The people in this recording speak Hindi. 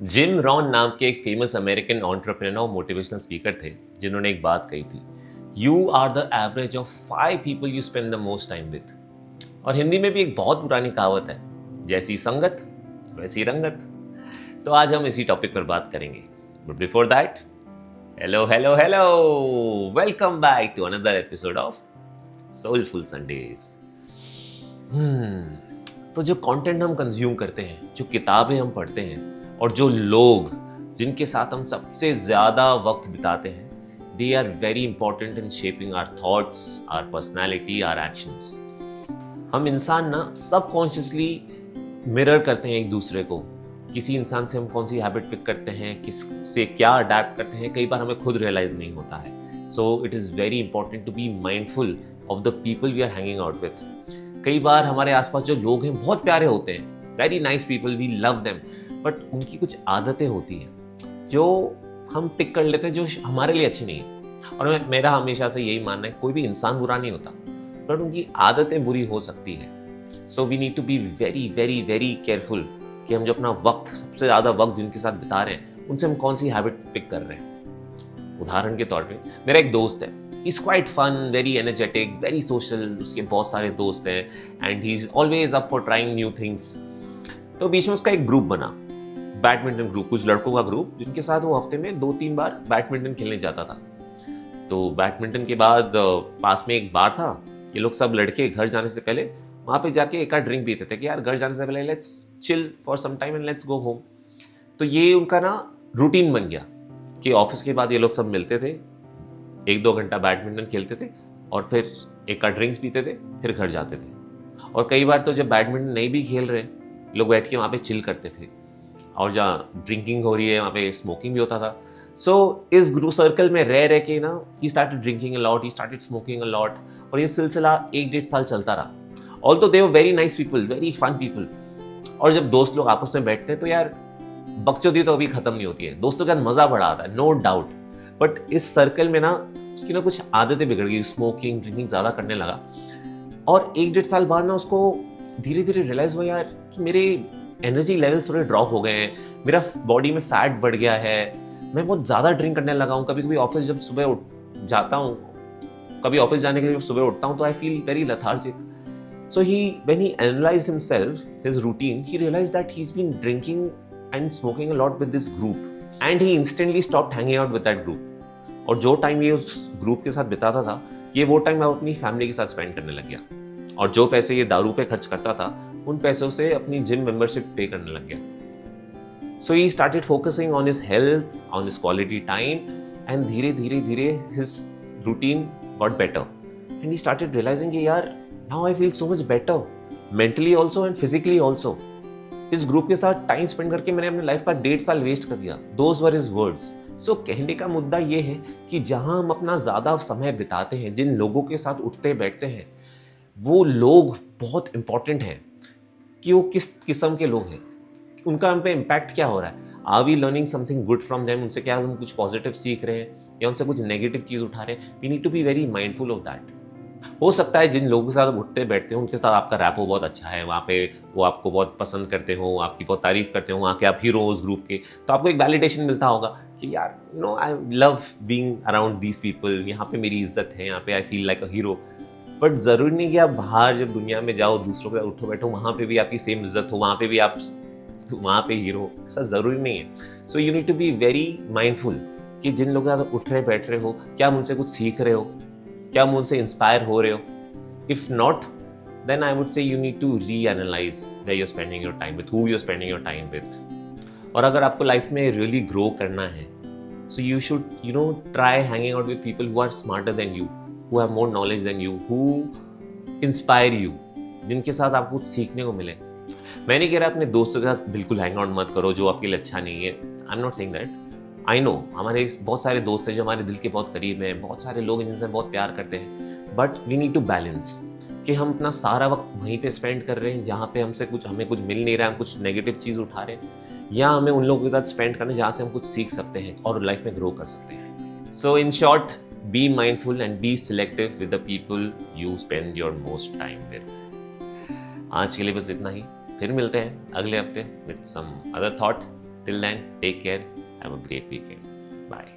जिम रॉन नाम के एक फेमस अमेरिकन एंटरप्रेन्योर और मोटिवेशनल स्पीकर थे जिन्होंने एक बात कही थी, you are the average of 5 people you spend the most time with. और हिंदी में भी एक बहुत पुरानी कहावत है, जैसी संगत वैसी रंगत। तो आज हम इसी टॉपिक पर बात करेंगे, but before that, hello hello hello, welcome back to another episode of Soulful Sundays. तो जो कंटेंट हम कंज्यूम करते हैं, जो किताबें हम पढ़ते हैं और जो लोग जिनके साथ हम सबसे ज़्यादा वक्त बिताते हैं, they are very important in shaping our thoughts, our personality, our actions. हम इंसान ना सबकॉन्शियसली मिरर करते हैं एक दूसरे को। किसी इंसान से हम कौन सी हैबिट पिक करते हैं, किस से क्या अडेप्ट करते हैं, कई बार हमें खुद रियलाइज नहीं होता है। So it is very important to be mindful of the people we are hanging out with. कई बार हमारे आसपास जो लोग हैं बहुत प्यारे होते हैं, very nice people, we love them, but उनकी कुछ आदतें होती हैं जो हम पिक कर लेते हैं, जो हमारे लिए अच्छी नहीं है। और मेरा हमेशा से यही मानना है, कोई भी इंसान बुरा नहीं होता, बट उनकी आदतें बुरी हो सकती है। So we need to be very very very careful कि हम जो अपना वक्त, सबसे ज़्यादा वक्त जिनके साथ बिता रहे हैं, उनसे हम कौन सी हैबिट पिक कर रहे हैं। उदाहरण के तौर पे मेरा एक दोस्त है, he is quite fun, very energetic, very social, उसके बहुत सारे दोस्त हैं and he is always up for trying new things. तो बीच में उसका एक ग्रुप बना, बैडमिंटन ग्रुप, कुछ लड़कों का ग्रुप, जिनके साथ वो हफ्ते में 2-3 बार बैडमिंटन खेलने जाता था। तो बैडमिंटन के बाद पास में एक बार था, ये लोग सब लड़के घर जाने से पहले वहाँ पे जाके एक आध ड्रिंक पीते थे कि यार घर जाने से पहले let's chill for some time and let's go home. तो ये उनका ना रूटीन बन गया कि ऑफिस के बाद ये लोग सब मिलते थे, 1-2 घंटा बैडमिंटन खेलते थे और फिर एक आध ड्रिंक्स पीते थे, फिर घर जाते थे। और कई बार तो जब बैडमिंटन नहीं भी खेल रहे, लोग बैठ के वहाँ पे चिल करते थे, और जहाँ ड्रिंकिंग हो रही है वहाँ पे स्मोकिंग भी होता था। सो इस ग्रुप सर्कल में रह रह के ना, he started drinking a lot, he started smoking a lot, और ये सिलसिला 1-1.5 साल चलता रहा। Although they were very nice people, very fun people. और जब दोस्त लोग आपस में बैठते हैं तो यार बकचोदी तो कभी खत्म नहीं होती है, दोस्तों के साथ मजा बड़ा आता है, नो डाउट। बट इस सर्कल में ना उसकी ना कुछ आदतें बिगड़ गई, स्मोकिंग ड्रिंकिंग ज़्यादा करने लगा। और 1-1.5 साल बाद ना उसको धीरे धीरे रियलाइज हुआ यार कि मेरे एनर्जी लेवल्स थोड़े ड्रॉप हो गए हैं, मेरा बॉडी में फैट बढ़ गया है, मैं बहुत ज़्यादा ड्रिंक करने लगा हूँ। कभी कभी ऑफिस जब सुबह उठ जाता हूँ, कभी ऑफिस जाने के लिए सुबह उठता हूँ तो I feel very lethargic. So when he analyzed himself, his routine, he realized that he's been drinking and smoking a lot with this group, and he instantly stopped hanging out with that group. और जो टाइम ये उस ग्रुप के साथ बिताता था, ये वो टाइम मैं अपनी फैमिली के साथ स्पेंड करने लग गया। और जो पैसे ये दारू पे खर्च करता था, उन पैसों से अपनी जिम मेंबरशिप पे करने लग गया। So he started focusing on his health, on his quality time, and धीरे धीरे धीरे his routine got better and he started realising कि यार now I feel so much better, mentally also and physically also. इस ग्रुप के साथ टाइम स्पेंड करके मैंने अपने लाइफ का 1.5 साल वेस्ट कर दिया। Those were his words. So कहने का मुद्दा ये है कि जहां हम अपना ज़्यादा समय बिताते हैं, जिन लोगों के साथ उठते बैठते हैं, वो लोग बहुत इंपॉर्टेंट हैं कि वो किस किस्म के लोग हैं, उनका हम पे इम्पैक्ट क्या हो रहा है। Are we learning something good from them, उनसे क्या हम कुछ पॉजिटिव सीख रहे हैं या उनसे कुछ नेगेटिव चीज़ उठा रहे हैं। We need to be very mindful of that. हो सकता है जिन लोगों के साथ उठते बैठते हो उनके साथ आपका रैपो बहुत अच्छा है, वहाँ पे वो आपको बहुत पसंद करते हो, आपकी बहुत तारीफ करते हो, वहाँ के आप हीरो हो उस ग्रुप के, तो आपको एक वैलिडेशन मिलता होगा कि यार I love being around these people, यहाँ पे मेरी इज्जत है, यहाँ पे I feel like a hero. But ज़रूरी नहीं कि आप बाहर जब दुनिया में जाओ, दूसरों के साथ उठो बैठो, वहाँ पे भी आपकी सेम इज्जत हो, वहाँ पे भी आप वहाँ पे हीरो, ऐसा ज़रूरी नहीं है। So you need to be very mindful कि जिन लोगों के साथ उठ रहे बैठ रहे हो, क्या आप उनसे कुछ सीख रहे हो, क्या आप उनसे इंस्पायर हो रहे हो। If not, then I would say you need to reanalyze where you're spending your time with, who you're spending your time with. और अगर आपको लाइफ में really grow करना है, so you should try hanging out with people who are smarter than you, who have more knowledge than you, who inspire you, जिनके साथ आपको कुछ सीखने को मिले। मैं नहीं कह रहा अपने दोस्तों के साथ बिल्कुल हैंग आउट मत करो, जो आपके लिए अच्छा नहीं है। I am not saying that. I know हमारे बहुत सारे दोस्त हैं जो हमारे दिल के बहुत करीब हैं, बहुत सारे लोग हैं जिनसे बहुत प्यार करते हैं, but we need to balance कि हम अपना सारा वक्त वहीं पे स्पेंड कर रहे हैं जहाँ पे हमें कुछ मिल नहीं रहा है, हम कुछ नेगेटिव चीज़ उठा रहे हैं, या हमें उन लोगों के साथ स्पेंड करना जहाँ से हम कुछ सीख सकते हैं और लाइफ में ग्रो कर सकते हैं। So in short, be mindful and be selective with the people you spend your most time with. आज के लिए बस इतना ही, फिर मिलते हैं अगले हफ्ते with some other thought. Till then take care, have a great weekend, bye.